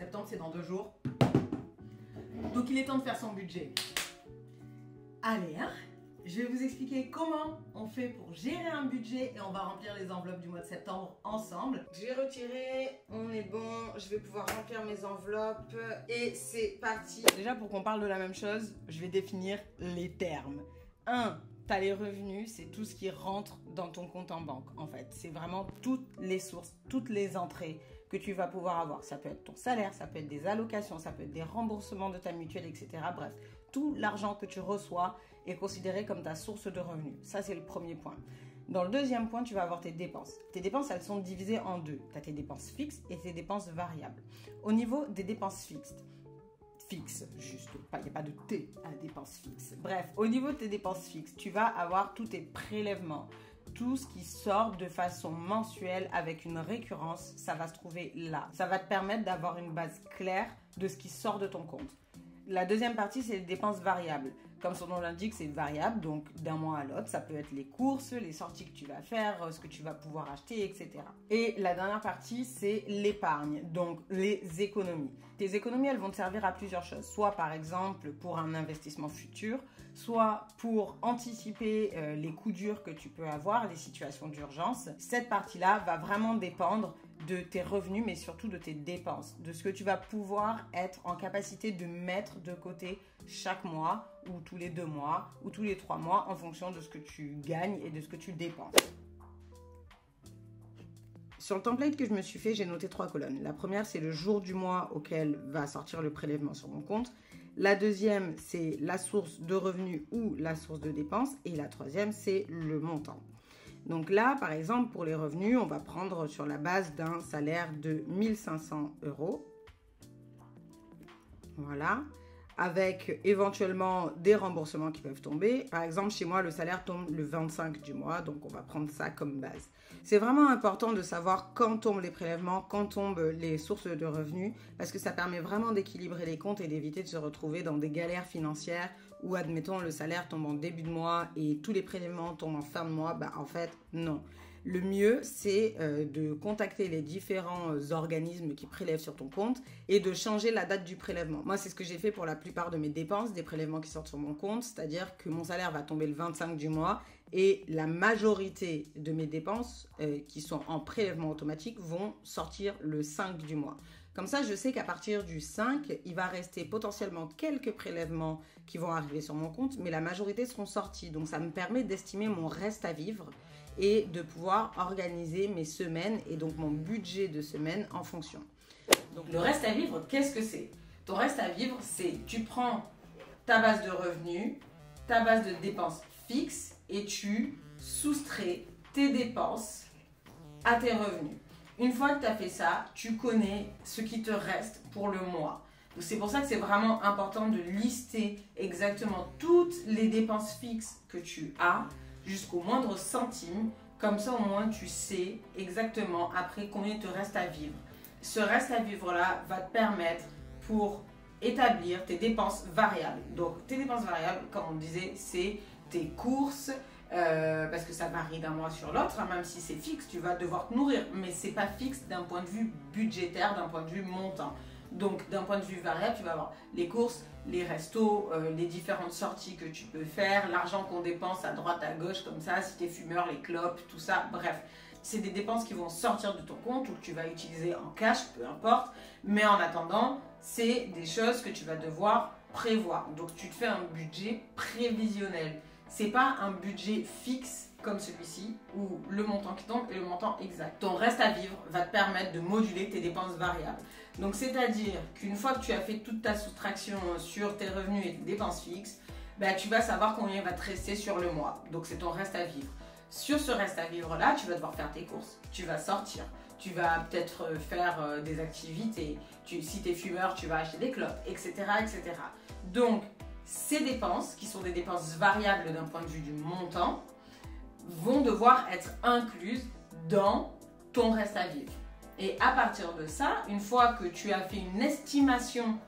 Septembre, c'est dans 2 jours. Donc, il est temps de faire son budget. Allez, hein, je vais vous expliquer comment on fait pour gérer un budget et on va remplir les enveloppes du mois de septembre ensemble. J'ai retiré, on est bon, je vais pouvoir remplir mes enveloppes et c'est parti. Déjà, pour qu'on parle de la même chose, je vais définir les termes. 1. Tu as les revenus, c'est tout ce qui rentre dans ton compte en banque, en fait. C'est vraiment toutes les sources, toutes les entrées que tu vas pouvoir avoir. Ça peut être ton salaire, ça peut être des allocations, ça peut être des remboursements de ta mutuelle, etc. Bref, tout l'argent que tu reçois est considéré comme ta source de revenus. Ça, c'est le premier point. Dans le deuxième point, tu vas avoir tes dépenses. Tes dépenses, elles sont divisées en deux. Tu as tes dépenses fixes et tes dépenses variables. Au niveau des dépenses fixes, juste, il n'y a pas de T à dépenses fixes. Bref, au niveau de tes dépenses fixes, tu vas avoir tous tes prélèvements, tout ce qui sort de façon mensuelle avec une récurrence, ça va se trouver là. Ça va te permettre d'avoir une base claire de ce qui sort de ton compte. La deuxième partie, c'est les dépenses variables. Comme son nom l'indique, c'est variable, donc d'un mois à l'autre, ça peut être les courses, les sorties que tu vas faire, ce que tu vas pouvoir acheter, etc. Et la dernière partie, c'est l'épargne, donc les économies. Tes économies, elles vont te servir à plusieurs choses. Soit par exemple pour un investissement futur, soit pour anticiper les coups durs que tu peux avoir, les situations d'urgence. Cette partie-là va vraiment dépendre de tes revenus, mais surtout de tes dépenses, de ce que tu vas pouvoir être en capacité de mettre de côté chaque mois, ou tous les 2 mois, ou tous les 3 mois, en fonction de ce que tu gagnes et de ce que tu dépenses. Sur le template que je me suis fait, j'ai noté 3 colonnes. La première, c'est le jour du mois auquel va sortir le prélèvement sur mon compte. La deuxième, c'est la source de revenus ou la source de dépenses. Et la troisième, c'est le montant. Donc là, par exemple, pour les revenus, on va prendre sur la base d'un salaire de 1 500 €. Voilà. Avec éventuellement des remboursements qui peuvent tomber. Par exemple, chez moi, le salaire tombe le 25 du mois, donc on va prendre ça comme base. C'est vraiment important de savoir quand tombent les prélèvements, quand tombent les sources de revenus, parce que ça permet vraiment d'équilibrer les comptes et d'éviter de se retrouver dans des galères financières où, admettons, le salaire tombe en début de mois et tous les prélèvements tombent en fin de mois. Bah, en fait, non. Le mieux, c'est de contacter les différents organismes qui prélèvent sur ton compte et de changer la date du prélèvement. Moi, c'est ce que j'ai fait pour la plupart de mes dépenses, des prélèvements qui sortent sur mon compte, c'est-à-dire que mon salaire va tomber le 25 du mois et la majorité de mes dépenses qui sont en prélèvement automatique vont sortir le 5 du mois. Comme ça, je sais qu'à partir du 5, il va rester potentiellement quelques prélèvements qui vont arriver sur mon compte, mais la majorité seront sortis. Donc, ça me permet d'estimer mon reste à vivre et de pouvoir organiser mes semaines et donc mon budget de semaine en fonction. Donc, le reste à vivre, qu'est-ce que c'est? Ton reste à vivre, c'est tu prends ta base de revenus, ta base de dépenses fixes et tu soustrais tes dépenses à tes revenus. Une fois que tu as fait ça, tu connais ce qui te reste pour le mois. C'est pour ça que c'est vraiment important de lister exactement toutes les dépenses fixes que tu as jusqu'au moindre centime. Comme ça, au moins, tu sais exactement après combien il te reste à vivre. Ce reste à vivre-là va te permettre pour établir tes dépenses variables. Donc, tes dépenses variables, comme on disait, c'est tes courses, parce que ça varie d'un mois sur l'autre, hein, même si c'est fixe, tu vas devoir te nourrir, mais c'est pas fixe d'un point de vue budgétaire, d'un point de vue montant. Donc d'un point de vue variable, tu vas avoir les courses, les restos, les différentes sorties que tu peux faire, l'argent qu'on dépense à droite, à gauche, comme ça, si tu es fumeur, les clopes, tout ça, bref. C'est des dépenses qui vont sortir de ton compte ou que tu vas utiliser en cash, peu importe. Mais en attendant, c'est des choses que tu vas devoir prévoir. Donc tu te fais un budget prévisionnel. C'est pas un budget fixe comme celui-ci où le montant qui tombe est le montant exact. Ton reste à vivre va te permettre de moduler tes dépenses variables. Donc c'est-à-dire qu'une fois que tu as fait toute ta soustraction sur tes revenus et tes dépenses fixes, ben, tu vas savoir combien il va te rester sur le mois. Donc c'est ton reste à vivre. Sur ce reste à vivre là, tu vas devoir faire tes courses, tu vas sortir, tu vas peut-être faire des activités, si tu es fumeur, tu vas acheter des clopes, etc., etc. Donc ces dépenses, qui sont des dépenses variables d'un point de vue du montant, vont devoir être incluses dans ton reste à vivre. Et à partir de ça, une fois que tu as fait une estimation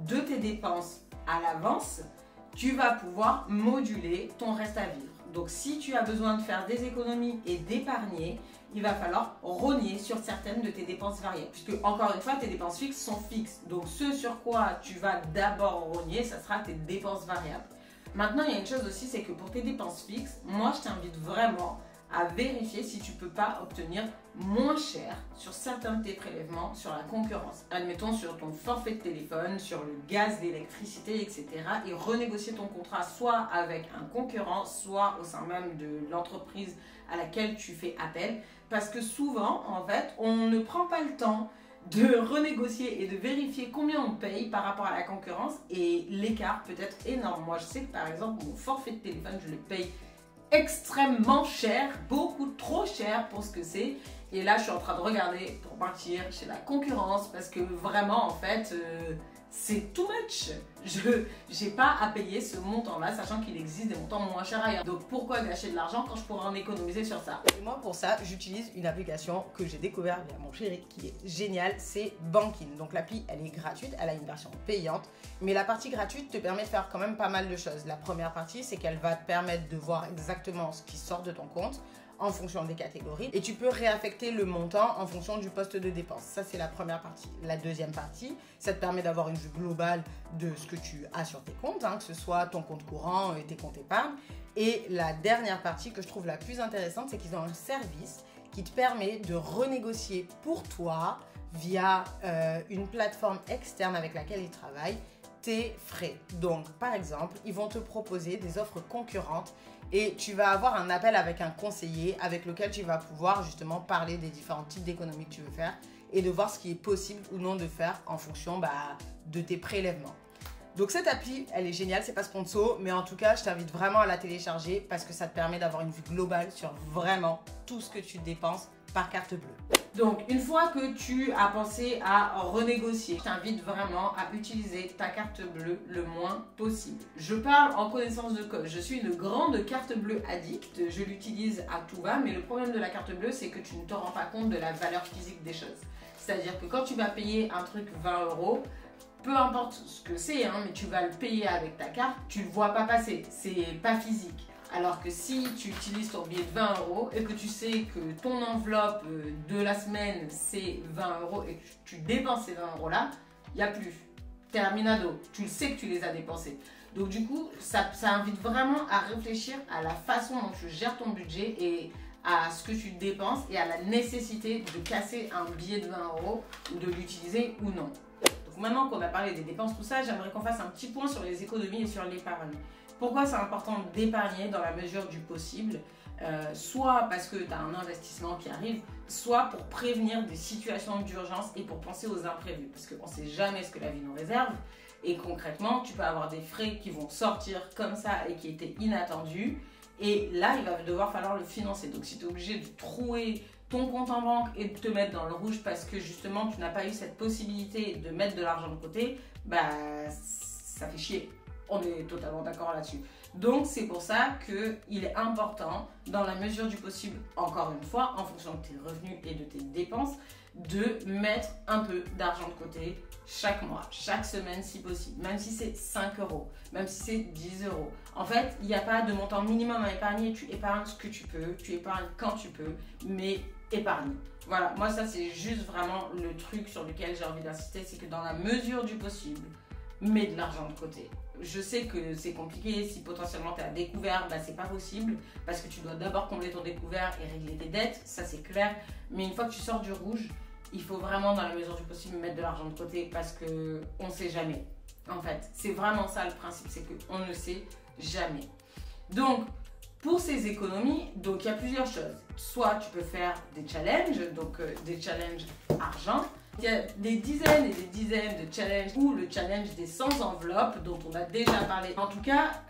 de tes dépenses à l'avance, tu vas pouvoir moduler ton reste à vivre. Donc si tu as besoin de faire des économies et d'épargner, il va falloir rogner sur certaines de tes dépenses variables. Puisque, encore une fois, tes dépenses fixes sont fixes. Donc, ce sur quoi tu vas d'abord rogner, ça sera tes dépenses variables. Maintenant, il y a une chose aussi, c'est que pour tes dépenses fixes, moi, je t'invite vraiment à vérifier si tu ne peux pas obtenir moins cher sur certains de tes prélèvements sur la concurrence. Admettons sur ton forfait de téléphone, sur le gaz, l'électricité, etc. et renégocier ton contrat soit avec un concurrent, soit au sein même de l'entreprise à laquelle tu fais appel. Parce que souvent, en fait, on ne prend pas le temps de renégocier et de vérifier combien on paye par rapport à la concurrence et l'écart peut être énorme. Moi, je sais que par exemple, mon forfait de téléphone, je le paye extrêmement cher, beaucoup trop cher pour ce que c'est. Et là, je suis en train de regarder pour partir chez la concurrence parce que vraiment, en fait, c'est too much. Je n'ai pas à payer ce montant-là, sachant qu'il existe des montants moins chers ailleurs. Donc, pourquoi gâcher de l'argent quand je pourrais en économiser sur ça? Et moi, pour ça, j'utilise une application que j'ai découverte via mon chéri qui est géniale, c'est Bankin. Donc, l'appli, elle est gratuite, elle a une version payante. Mais la partie gratuite te permet de faire quand même pas mal de choses. La première partie, c'est qu'elle va te permettre de voir exactement ce qui sort de ton compte en fonction des catégories et tu peux réaffecter le montant en fonction du poste de dépense. Ça, c'est la première partie. La deuxième partie, ça te permet d'avoir une vue globale de ce que tu as sur tes comptes, que ce soit ton compte courant et tes comptes épargne. Et la dernière partie que je trouve la plus intéressante, c'est qu'ils ont un service qui te permet de renégocier pour toi via une plateforme externe avec laquelle ils travaillent tes frais. Donc, par exemple, ils vont te proposer des offres concurrentes et tu vas avoir un appel avec un conseiller avec lequel tu vas pouvoir justement parler des différents types d'économies que tu veux faire et de voir ce qui est possible ou non de faire en fonction de tes prélèvements. Donc cette appli, elle est géniale, c'est pas sponsor, mais en tout cas, je t'invite vraiment à la télécharger parce que ça te permet d'avoir une vue globale sur vraiment tout ce que tu dépenses par carte bleue. Donc, une fois que tu as pensé à renégocier, je t'invite vraiment à utiliser ta carte bleue le moins possible. Je parle en connaissance de cause. Je suis une grande carte bleue addict. Je l'utilise à tout va, mais le problème de la carte bleue, c'est que tu ne te rends pas compte de la valeur physique des choses. C'est-à-dire que quand tu vas payer un truc 20 €, peu importe ce que c'est, mais tu vas le payer avec ta carte, tu ne le vois pas passer. C'est pas physique. Alors que si tu utilises ton billet de 20 € et que tu sais que ton enveloppe de la semaine c'est 20 € et que tu dépenses ces 20 € là, il n'y a plus. Terminado. Tu le sais que tu les as dépensés. Donc du coup, ça invite vraiment à réfléchir à la façon dont tu gères ton budget et à ce que tu dépenses et à la nécessité de casser un billet de 20 € ou de l'utiliser ou non. Donc maintenant qu'on a parlé des dépenses, tout ça, j'aimerais qu'on fasse un petit point sur les économies et sur l'épargne. Pourquoi c'est important d'épargner dans la mesure du possible, soit parce que tu as un investissement qui arrive, soit pour prévenir des situations d'urgence et pour penser aux imprévus. Parce qu'on ne sait jamais ce que la vie nous réserve. Et concrètement, tu peux avoir des frais qui vont sortir comme ça et qui étaient inattendus. Et là, il va devoir falloir le financer. Donc si tu es obligé de trouer ton compte en banque et de te mettre dans le rouge parce que justement, tu n'as pas eu cette possibilité de mettre de l'argent de côté, ça fait chier. On est totalement d'accord là-dessus. Donc, c'est pour ça qu'il est important, dans la mesure du possible, encore une fois, en fonction de tes revenus et de tes dépenses, de mettre un peu d'argent de côté chaque mois, chaque semaine si possible, même si c'est 5 €, même si c'est 10 €. En fait, il n'y a pas de montant minimum à épargner. Tu épargnes ce que tu peux, tu épargnes quand tu peux, mais épargne. Voilà, moi ça c'est juste vraiment le truc sur lequel j'ai envie d'insister, c'est que dans la mesure du possible, mets de l'argent de côté. Je sais que c'est compliqué, si potentiellement tu es à découvert, c'est pas possible parce que tu dois d'abord combler ton découvert et régler tes dettes, ça c'est clair. Mais une fois que tu sors du rouge, il faut vraiment dans la mesure du possible mettre de l'argent de côté parce qu'on ne sait jamais. En fait, c'est vraiment ça le principe, c'est qu'on ne sait jamais. Donc, pour ces économies, donc il y a plusieurs choses. Soit tu peux faire des challenges, donc des challenges argent. Il y a des dizaines et des dizaines de challenges ou le challenge des 100 enveloppes dont on a déjà parlé. En tout cas,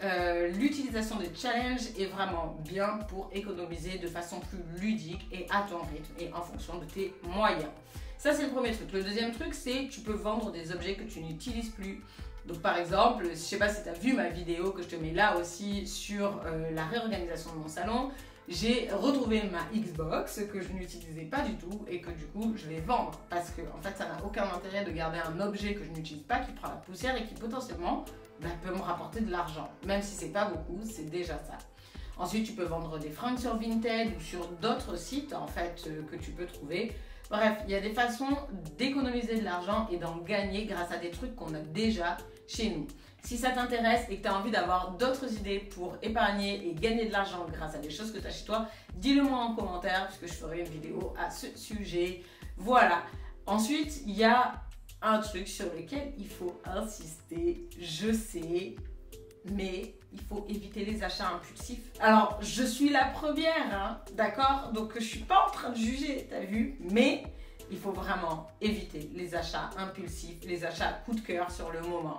l'utilisation des challenges est vraiment bien pour économiser de façon plus ludique et à ton rythme et en fonction de tes moyens. Ça, c'est le premier truc. Le deuxième truc, c'est que tu peux vendre des objets que tu n'utilises plus. Donc par exemple, je ne sais pas si tu as vu ma vidéo que je te mets là aussi sur la réorganisation de mon salon. J'ai retrouvé ma Xbox que je n'utilisais pas du tout et que du coup je vais vendre parce que en fait ça n'a aucun intérêt de garder un objet que je n'utilise pas, qui prend la poussière et qui potentiellement peut me rapporter de l'argent. Même si c'est pas beaucoup, c'est déjà ça. Ensuite, tu peux vendre des fringues sur Vinted ou sur d'autres sites en fait que tu peux trouver. Bref, il y a des façons d'économiser de l'argent et d'en gagner grâce à des trucs qu'on a déjà chez nous. Si ça t'intéresse et que tu as envie d'avoir d'autres idées pour épargner et gagner de l'argent grâce à des choses que tu as chez toi, dis-le moi en commentaire puisque je ferai une vidéo à ce sujet. Voilà. Ensuite, il y a un truc sur lequel il faut insister. Je sais, mais il faut éviter les achats impulsifs. Alors, je suis la première, hein, d'accord? Donc, je suis pas en train de juger, t'as vu? Mais il faut vraiment éviter les achats impulsifs, les achats coup de cœur sur le moment.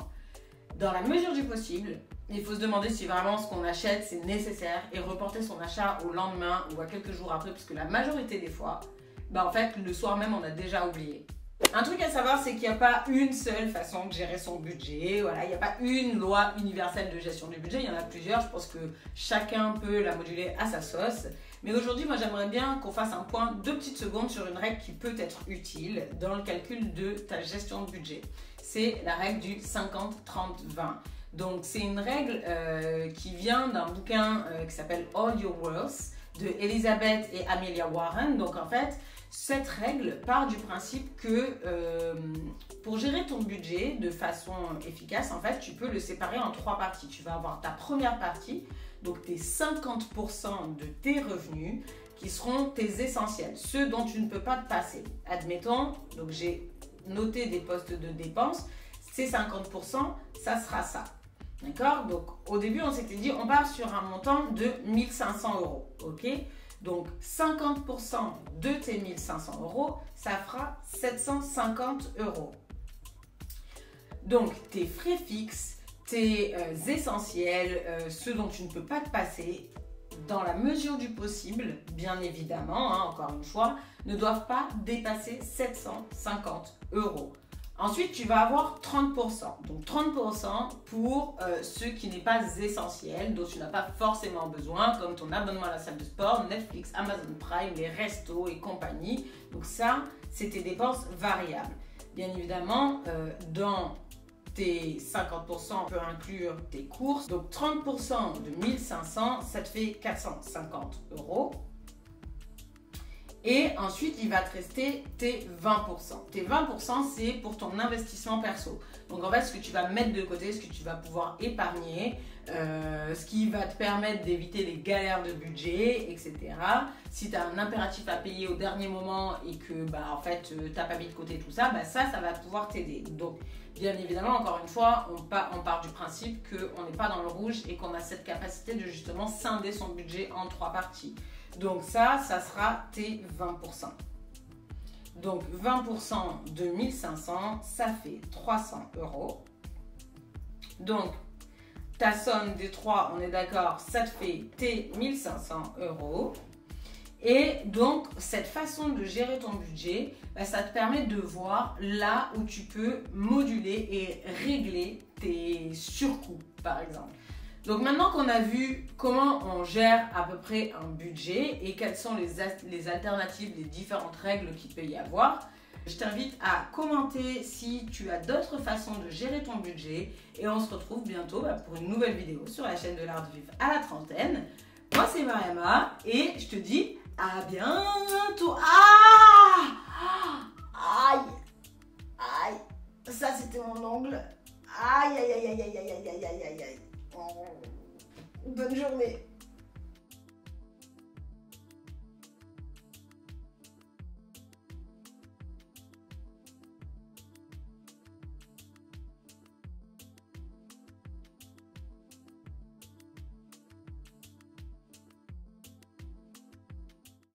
Dans la mesure du possible, il faut se demander si vraiment ce qu'on achète, c'est nécessaire et reporter son achat au lendemain ou à quelques jours après, parce que la majorité des fois, bah en fait, le soir même, on a déjà oublié. Un truc à savoir, c'est qu'il n'y a pas une seule façon de gérer son budget. Voilà, il n'y a pas une loi universelle de gestion du budget. Il y en a plusieurs. Je pense que chacun peut la moduler à sa sauce. Mais aujourd'hui, moi, j'aimerais bien qu'on fasse un point 2 petites secondes sur une règle qui peut être utile dans le calcul de ta gestion de budget. C'est la règle du 50-30-20. Donc, c'est une règle qui vient d'un bouquin qui s'appelle All Your Worth de Elizabeth et Amelia Warren. Donc, en fait, cette règle part du principe que pour gérer ton budget de façon efficace, en fait, tu peux le séparer en 3 parties. Tu vas avoir ta première partie, donc tes 50% de tes revenus, qui seront tes essentiels, ceux dont tu ne peux pas te passer. Admettons, donc j'ai noté des postes de dépenses, ces 50%, ça sera ça. D'accord? Donc au début, on s'était dit, on part sur un montant de 1500 €. Ok? Donc 50% de tes 1500 €, ça fera 750 €. Donc tes frais fixes, tes essentiels, ceux dont tu ne peux pas te passer, dans la mesure du possible, bien évidemment, hein, encore une fois, ne doivent pas dépasser 750 €. Ensuite, tu vas avoir 30%. Donc 30% pour ce qui n'est pas essentiel, dont tu n'as pas forcément besoin, comme ton abonnement à la salle de sport, Netflix, Amazon Prime, les restos et compagnie. Donc ça, c'est tes dépenses variables. Bien évidemment, dans tes 50%, on peut inclure tes courses. Donc 30% de 1500, ça te fait 450 €. Et ensuite, il va te rester tes 20%. Tes 20%, c'est pour ton investissement perso. Donc en fait, ce que tu vas mettre de côté, ce que tu vas pouvoir épargner, ce qui va te permettre d'éviter les galères de budget, etc. Si tu as un impératif à payer au dernier moment et que bah, en fait, tu n'as pas mis de côté tout ça, bah, ça va pouvoir t'aider. Donc bien évidemment, encore une fois, on part du principe qu'on n'est pas dans le rouge et qu'on a cette capacité de justement scinder son budget en 3 parties. Donc ça sera tes 20%. Donc 20% de 1500, ça fait 300 €. Donc ta somme des 3, on est d'accord, ça te fait tes 1500 €. Et donc cette façon de gérer ton budget, bah, ça te permet de voir là où tu peux moduler et régler tes surcoûts, par exemple. Donc maintenant qu'on a vu comment on gère à peu près un budget et quelles sont les alternatives, les différentes règles qu'il peut y avoir, je t'invite à commenter si tu as d'autres façons de gérer ton budget et on se retrouve bientôt pour une nouvelle vidéo sur la chaîne de l'art de vivre à la trentaine. Moi c'est Mariama et je te dis à bientôt. Ah! Aïe! Aïe! Ça c'était mon ongle. Aïe aïe aïe aïe aïe aïe aïe aïe aïe aïe. Bonne journée.